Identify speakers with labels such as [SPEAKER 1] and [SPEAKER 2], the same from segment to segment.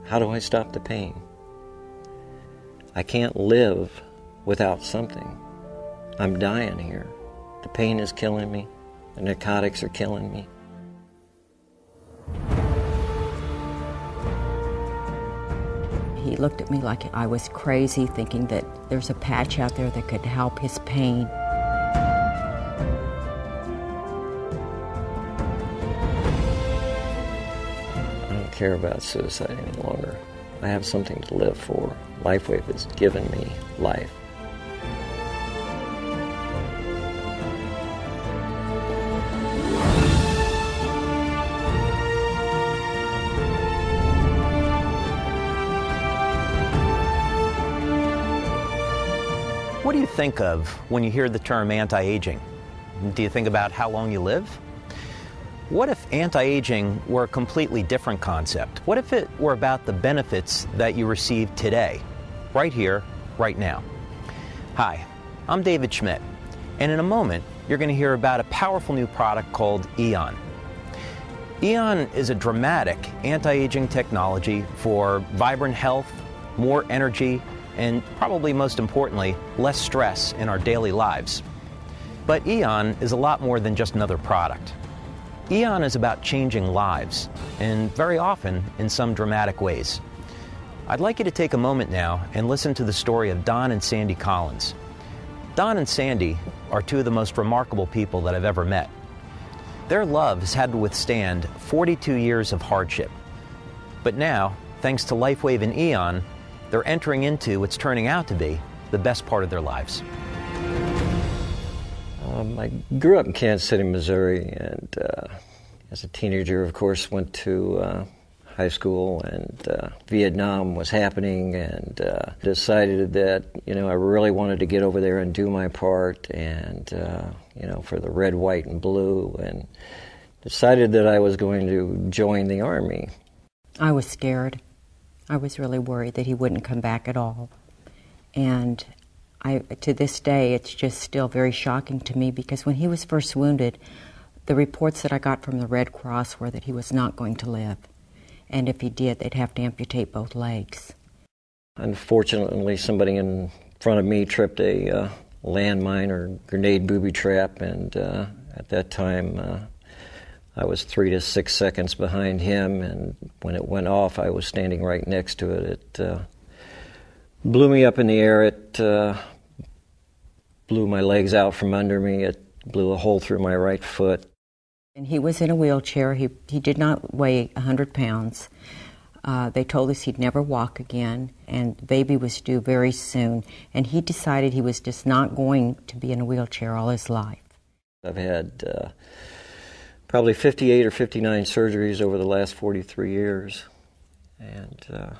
[SPEAKER 1] How do I stop the pain? I can't live without something. I'm dying here. The pain is killing me. The narcotics are killing me.
[SPEAKER 2] He looked at me like I was crazy, thinking that there's a patch out there that could help his pain.
[SPEAKER 1] I don't care about suicide any longer. I have something to live for. LifeWave has given me life.
[SPEAKER 3] What do you think of when you hear the term anti-aging? Do you think about how long you live? What if anti-aging were a completely different concept? What if it were about the benefits that you receive today, right here, right now? Hi, I'm David Schmidt, and in a moment, you're going to hear about a powerful new product called Aeon. Aeon is a dramatic anti-aging technology for vibrant health, more energy, and probably most importantly, less stress in our daily lives. But Aeon is a lot more than just another product. Aeon is about changing lives, and very often in some dramatic ways. I'd like you to take a moment now and listen to the story of Don and Sandy Collins. Don and Sandy are two of the most remarkable people that I've ever met. Their love has had to withstand 42 years of hardship. But now, thanks to LifeWave and Aeon, they're entering into what's turning out to be the best part of their lives.
[SPEAKER 1] I grew up in Kansas City, Missouri, and as a teenager, of course, went to high school, and Vietnam was happening, and decided that, I really wanted to get over there and do my part, and, for the red, white, and blue, and decided that I was going to join the Army.
[SPEAKER 2] I was scared. I was really worried that he wouldn't come back at all. And to this day, it's just still very shocking to me, because when he was first wounded, the reports that I got from the Red Cross were that he was not going to live. And if he did, they'd have to amputate both legs.
[SPEAKER 1] Unfortunately, somebody in front of me tripped a landmine or grenade booby trap, and at that time, I was 3 to 6 seconds behind him, and when it went off, I was standing right next to it. It blew me up in the air. It blew my legs out from under me. It blew a hole through my right foot.
[SPEAKER 2] And he was in a wheelchair. He did not weigh 100 pounds. They told us he'd never walk again, and the baby was due very soon. And he decided he was just not going to be in a wheelchair all his life.
[SPEAKER 1] I've had probably 58 or 59 surgeries over the last 43 years. And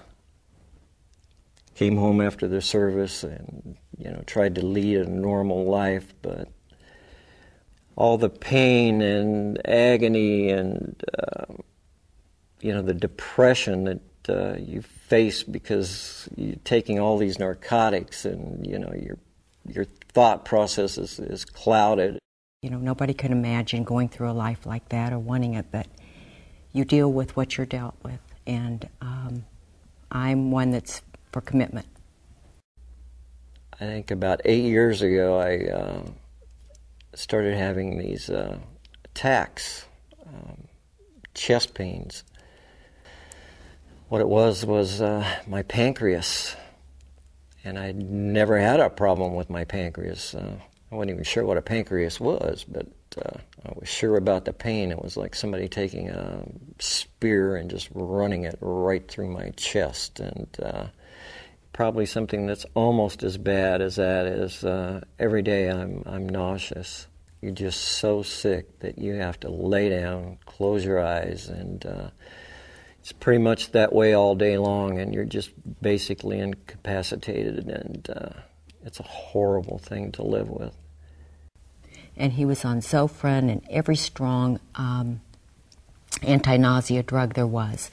[SPEAKER 1] came home after the service and, tried to lead a normal life, but all the pain and agony and, the depression that you face because you're taking all these narcotics and, your thought process is clouded.
[SPEAKER 2] Nobody can imagine going through a life like that or wanting it, but you deal with what you're dealt with. And I'm one that's for commitment.
[SPEAKER 1] I think about 8 years ago, I started having these attacks, chest pains. What it was my pancreas. And I'd never had a problem with my pancreas. I wasn't even sure what a pancreas was, but I was sure about the pain. It was like somebody taking a spear and just running it right through my chest. And probably something that's almost as bad as that is every day I'm nauseous. You're just so sick that you have to lay down, close your eyes, and it's pretty much that way all day long, and you're just basically incapacitated, and it's a horrible thing to live with.
[SPEAKER 2] And he was on Zofran and every strong anti-nausea drug there was.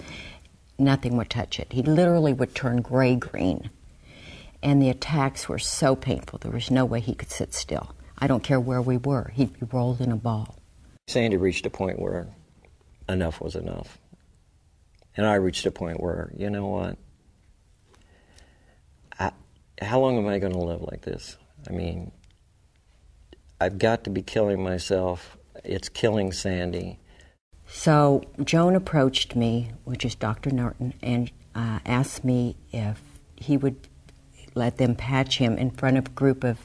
[SPEAKER 2] Nothing would touch it. He literally would turn gray-green. And the attacks were so painful, there was no way he could sit still. I don't care where we were. He'd be rolled in a ball.
[SPEAKER 1] Sandy reached a point where enough was enough. And I reached a point where, you know what? How long am I going to live like this? I mean, I've got to be killing myself. It's killing Sandy.
[SPEAKER 2] So Joan approached me, which is Dr. Norton, and asked me if he would let them patch him in front of a group of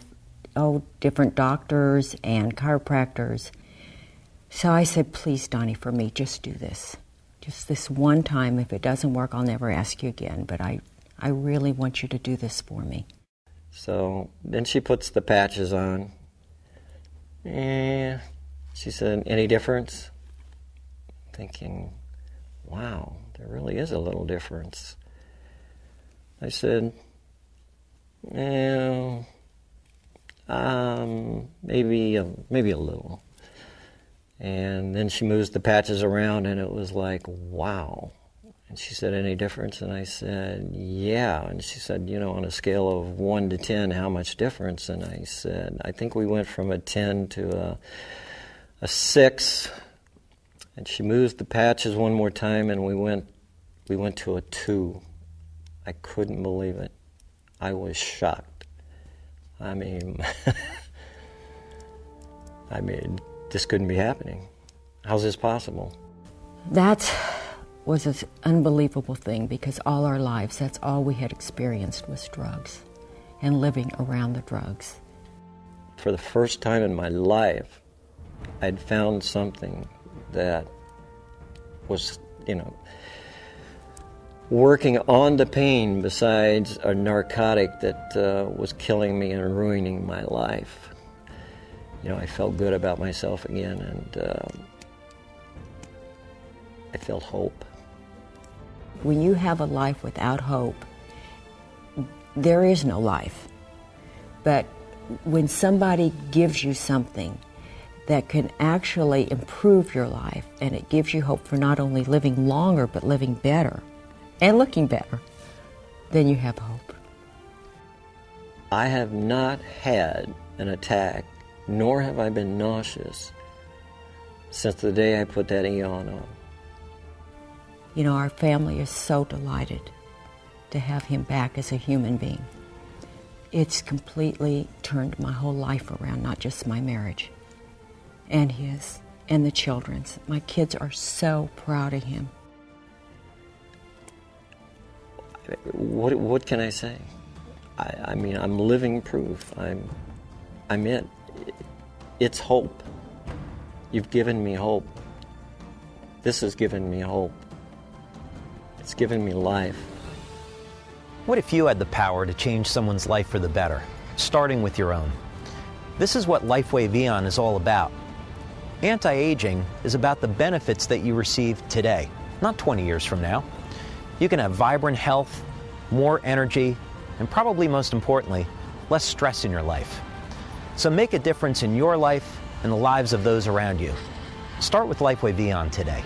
[SPEAKER 2] different doctors and chiropractors. So I said, please, Donnie, for me, just do this. Just this one time. If it doesn't work, I'll never ask you again. But I really want you to do this for me.
[SPEAKER 1] So then she puts the patches on. And she said, any difference? Thinking, wow, there really is a little difference. I said, well, maybe a little. And then she moves the patches around, and it was like, wow. And she said, any difference? And I said, yeah. And she said, you know, on a scale of 1 to 10, how much difference? And I said, I think we went from a 10 to a 6. And she moves the patches one more time, and we went to a 2. I couldn't believe it. I was shocked. I mean, this couldn't be happening. How's this possible?
[SPEAKER 2] That was an unbelievable thing, because all our lives, that's all we had experienced was drugs and living around the drugs.
[SPEAKER 1] For the first time in my life, I'd found something that was, you know, working on the pain besides a narcotic that was killing me and ruining my life. You know, I felt good about myself again, and I felt hope.
[SPEAKER 2] When you have a life without hope, there is no life. But when somebody gives you something that can actually improve your life, and it gives you hope for not only living longer, but living better and looking better, then you have hope.
[SPEAKER 1] I have not had an attack, nor have I been nauseous since the day I put that Aeon on.
[SPEAKER 2] You know, our family is so delighted to have him back as a human being. It's completely turned my whole life around, not just my marriage, and his, and the children's. My kids are so proud of him.
[SPEAKER 1] What can I say? I mean, I'm living proof. I'm it. It's hope. You've given me hope. This has given me hope. It's given me life.
[SPEAKER 3] What if you had the power to change someone's life for the better, starting with your own? This is what LifeWave Aeon is all about. Anti-aging is about the benefits that you receive today, not 20 years from now. You can have vibrant health, more energy, and probably most importantly, less stress in your life. So make a difference in your life and the lives of those around you. Start with LifeWave Aeon today.